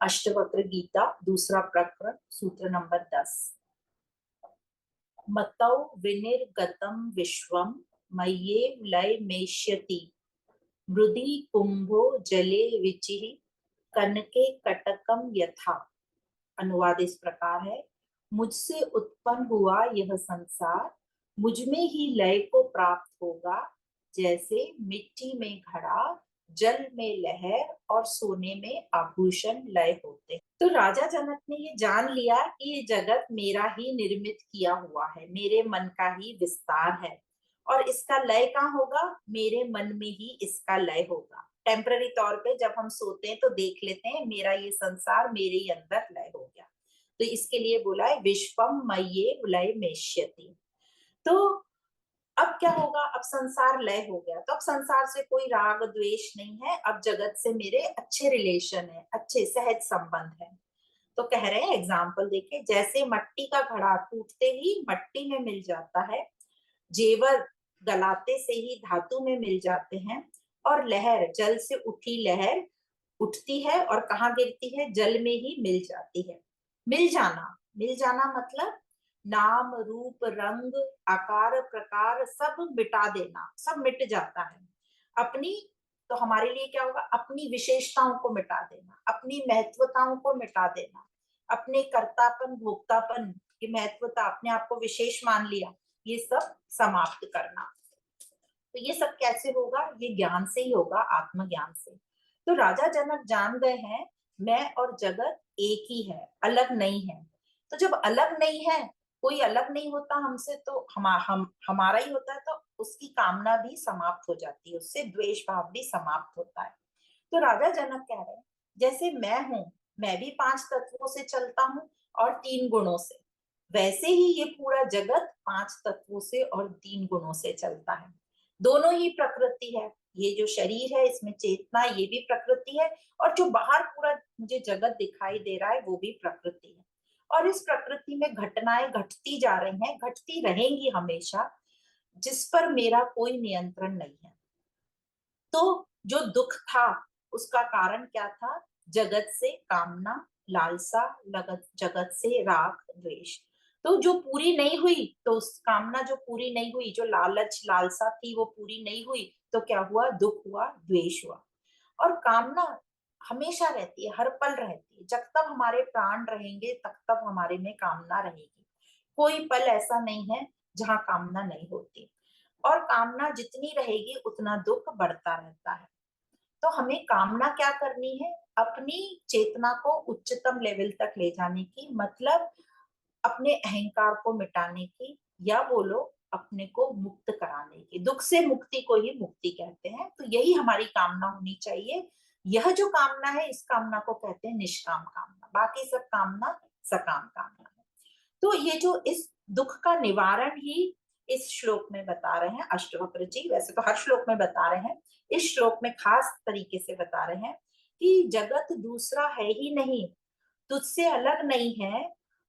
अष्टवक्र गीता दूसरा प्रकरण सूत्र नंबर 10। मतौ विनिर्गतं विश्वं मय्येव लयमेष्यति मृदि कुंभो जले विचिः कनके कटकम यथा। अनुवाद इस प्रकार है, मुझसे उत्पन्न हुआ यह संसार मुझ में ही लय को प्राप्त होगा, जैसे मिट्टी में घड़ा, जल में लहर और सोने में आभूषण लय होते हैं। तो राजा जनक ने ये जान लिया कि ये जगत मेरा ही निर्मित किया हुआ है, मेरे मन का ही विस्तार है और इसका लय कहाँ होगा? मेरे मन में ही इसका लय होगा। टेम्पररी तौर पे जब हम सोते हैं तो देख लेते हैं मेरा ये संसार मेरे ही अंदर लय हो गया, तो इसके लिए बोला है विश्वम मय्ये लय मेष्यति। तो अब क्या होगा? अब संसार लय हो गया, तो अब संसार से कोई राग द्वेष नहीं है, अब जगत से मेरे अच्छे रिलेशन है, अच्छे सहज संबंध है। तो कह रहे हैं एग्जाम्पल देखे, जैसे मट्टी का घड़ा टूटते ही मट्टी में मिल जाता है, जेवर गलाते से ही धातु में मिल जाते हैं, और लहर जल से उठी लहर उठती है और कहाँ गिरती है? जल में ही मिल जाती है। मिल जाना मतलब नाम रूप रंग आकार प्रकार सब मिटा देना, सब मिट जाता है। अपनी, तो हमारे लिए क्या होगा? अपनी विशेषताओं को मिटा देना, अपनी महत्वताओं को मिटा देना, अपने कर्तापन भोक्तापन की महत्वता, अपने आप को विशेष मान लिया, ये सब समाप्त करना। तो ये सब कैसे होगा? ये ज्ञान से ही होगा, आत्मज्ञान से। तो राजा जनक जान गए हैं मैं और जगत एक ही है, अलग नहीं है। तो जब अलग नहीं है, कोई अलग नहीं होता हमसे, तो हमारा ही होता है, तो उसकी कामना भी समाप्त हो जाती है, उससे द्वेष भाव भी समाप्त होता है। तो राजा जनक कह रहे हैं जैसे मैं हूं, मैं भी 5 तत्वों से चलता हूं और 3 गुणों से, वैसे ही ये पूरा जगत 5 तत्वों से और 3 गुणों से चलता है। दोनों ही प्रकृति है, ये जो शरीर है इसमें चेतना, ये भी प्रकृति है, और जो बाहर पूरा मुझे जगत दिखाई दे रहा है वो भी प्रकृति है। और इस प्रकृति में घटनाएं घटती जा रही हैं, घटती रहेंगी हमेशा, जिस पर मेरा कोई नियंत्रण नहीं है। तो जो दुख था उसका कारण क्या था? जगत से कामना, लालसा, जगत से राग द्वेष। तो जो पूरी नहीं हुई, तो उस कामना जो पूरी नहीं हुई, जो लालच लालसा थी वो पूरी नहीं हुई, तो क्या हुआ? दुख हुआ, द्वेष हुआ। और कामना हमेशा रहती है, हर पल रहती है, जब तक हमारे प्राण रहेंगे तब तक हमारे में कामना रहेगी। कोई पल ऐसा नहीं है जहां कामना नहीं होती, और कामना जितनी रहेगी उतना दुख बढ़ता रहता है। तो हमें कामना क्या करनी है? अपनी चेतना को उच्चतम लेवल तक ले जाने की, मतलब अपने अहंकार को मिटाने की, या बोलो अपने को मुक्त कराने की। दुख से मुक्ति को ही मुक्ति कहते हैं। तो यही हमारी कामना होनी चाहिए। यह जो कामना है, इस कामना को कहते हैं निष्काम कामना। बाकी सब कामना सकाम कामना है। तो ये जो इस दुख का निवारण ही इस श्लोक में बता रहे हैं अष्टवक्र जी। वैसे तो हर श्लोक में बता रहे हैं, इस श्लोक में खास तरीके से बता रहे हैं कि जगत दूसरा है ही नहीं, तुझसे अलग नहीं है,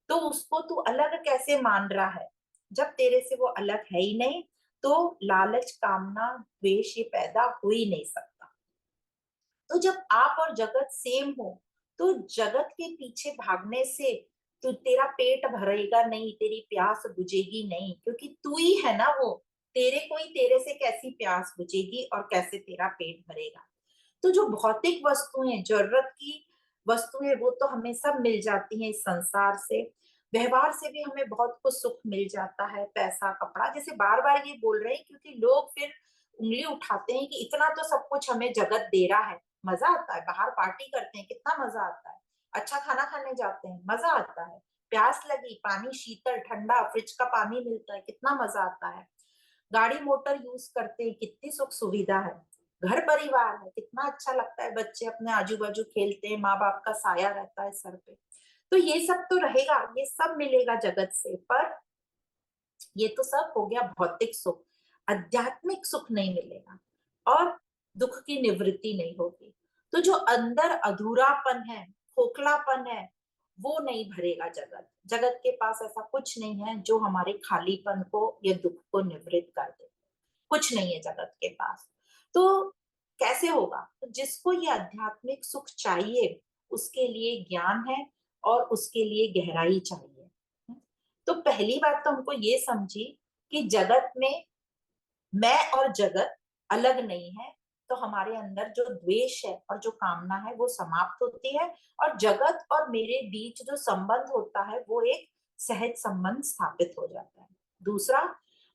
तो उसको तू अलग कैसे मान रहा है? जब तेरे से वो अलग है ही नहीं, तो लालच कामना द्वेष ये पैदा हो ही नहीं सकता। तो जब आप और जगत सेम हो, तो जगत के पीछे भागने से तो तेरा पेट भरेगा नहीं, तेरी प्यास बुझेगी नहीं, क्योंकि तू ही है ना वो। तेरे से कैसी प्यास बुझेगी और कैसे तेरा पेट भरेगा? तो जो भौतिक वस्तुएं, जरूरत की वस्तुएं, वो तो हमें सब मिल जाती हैं इस संसार से। व्यवहार से भी हमें बहुत कुछ सुख मिल जाता है, पैसा कपड़ा। जैसे बार बार ये बोल रहे हैं क्योंकि लोग फिर उंगली उठाते हैं कि इतना तो सब कुछ हमें जगत दे रहा है। मजा आता है, बाहर पार्टी करते हैं, कितना मजा आता है। अच्छा खाना खाने जाते हैं, मजा आता है। प्यास लगी, पानी शीतल ठंडा फ्रिज का पानी मिलता है, कितना मजा आता है। गाड़ी मोटर यूज करते हैं, कितनी सुख सुविधा है। घर परिवार है, कितना अच्छा लगता है, बच्चे अपने आजू बाजू खेलते हैं, माँ बाप का साया रहता है सर पे। तो ये सब तो रहेगा, ये सब मिलेगा जगत से, पर ये तो सब हो गया भौतिक सुख। आध्यात्मिक सुख नहीं मिलेगा और दुख की निवृत्ति नहीं होगी। तो जो अंदर अधूरापन है, खोखलापन है, वो नहीं भरेगा जगत। जगत के पास ऐसा कुछ नहीं है जो हमारे खालीपन को या दुख को निवृत्त कर दे। कुछ नहीं है जगत के पास। तो कैसे होगा? तो जिसको ये आध्यात्मिक सुख चाहिए, उसके लिए ज्ञान है और उसके लिए गहराई चाहिए। तो पहली बात तो हमको ये समझी कि जगत में मैं और जगत अलग नहीं है। तो हमारे अंदर जो द्वेष है और जो कामना है वो समाप्त होती है, और जगत और मेरे बीच जो संबंध होता है वो एक सहज संबंध स्थापित हो जाता है। दूसरा,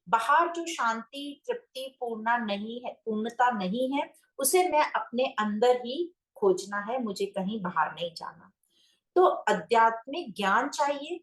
बाहर जो शांति तृप्ति पूर्णा नहीं है, पूर्णता नहीं है, उसे मैं अपने अंदर ही खोजना है, मुझे कहीं बाहर नहीं जाना। तो आध्यात्मिक ज्ञान चाहिए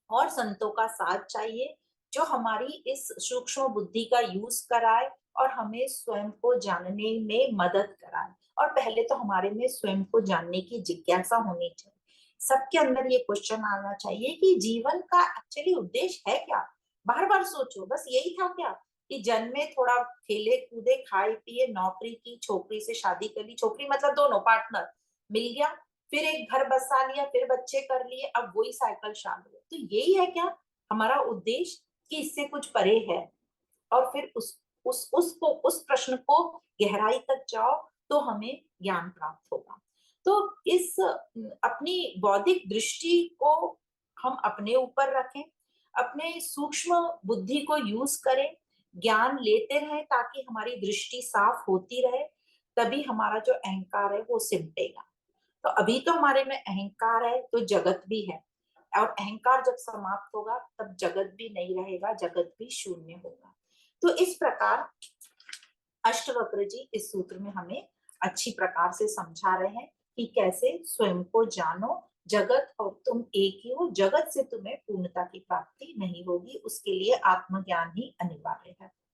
और संतों का साथ चाहिए, जो हमारी इस सूक्ष्म बुद्धि का यूज कराए और हमें स्वयं को जानने में मदद कराए। और पहले तो हमारे में स्वयं को जानने की जिज्ञासा होनी चाहिए। सबके अंदर ये क्वेश्चन आना चाहिए कि जीवन का एक्चुअली उद्देश्य है क्या। बार बार सोचो, बस यही था क्या कि जन्मे, थोड़ा खेले कूदे, खाए पिए, नौकरी की, छोकरी से शादी कर ली, छोकरी मतलब दोनों पार्टनर मिल गया, फिर एक घर बसा लिया, फिर बच्चे कर लिए, अब वही साइकिल चालू है। तो यही है क्या हमारा उद्देश्य, कि इससे कुछ परे है? और फिर उस प्रश्न को गहराई तक जाओ तो हमें ज्ञान प्राप्त होगा। तो इस अपनी बौद्धिक दृष्टि को हम अपने ऊपर रखें, अपने सूक्ष्म बुद्धि को यूज करें, ज्ञान लेते रहें ताकि हमारी दृष्टि साफ होती रहे। तभी हमारा जो अहंकार है वो सिमटेगा। तो अभी तो हमारे में अहंकार है तो जगत भी है, और अहंकार जब समाप्त होगा तब जगत भी नहीं रहेगा, जगत भी शून्य होगा। तो इस प्रकार अष्टवक्र जी इस सूत्र में हमें अच्छी प्रकार से समझा रहे हैं कि कैसे स्वयं को जानो, जगत और तुम एक ही हो, जगत से तुम्हें पूर्णता की प्राप्ति नहीं होगी, उसके लिए आत्मज्ञान ही अनिवार्य है।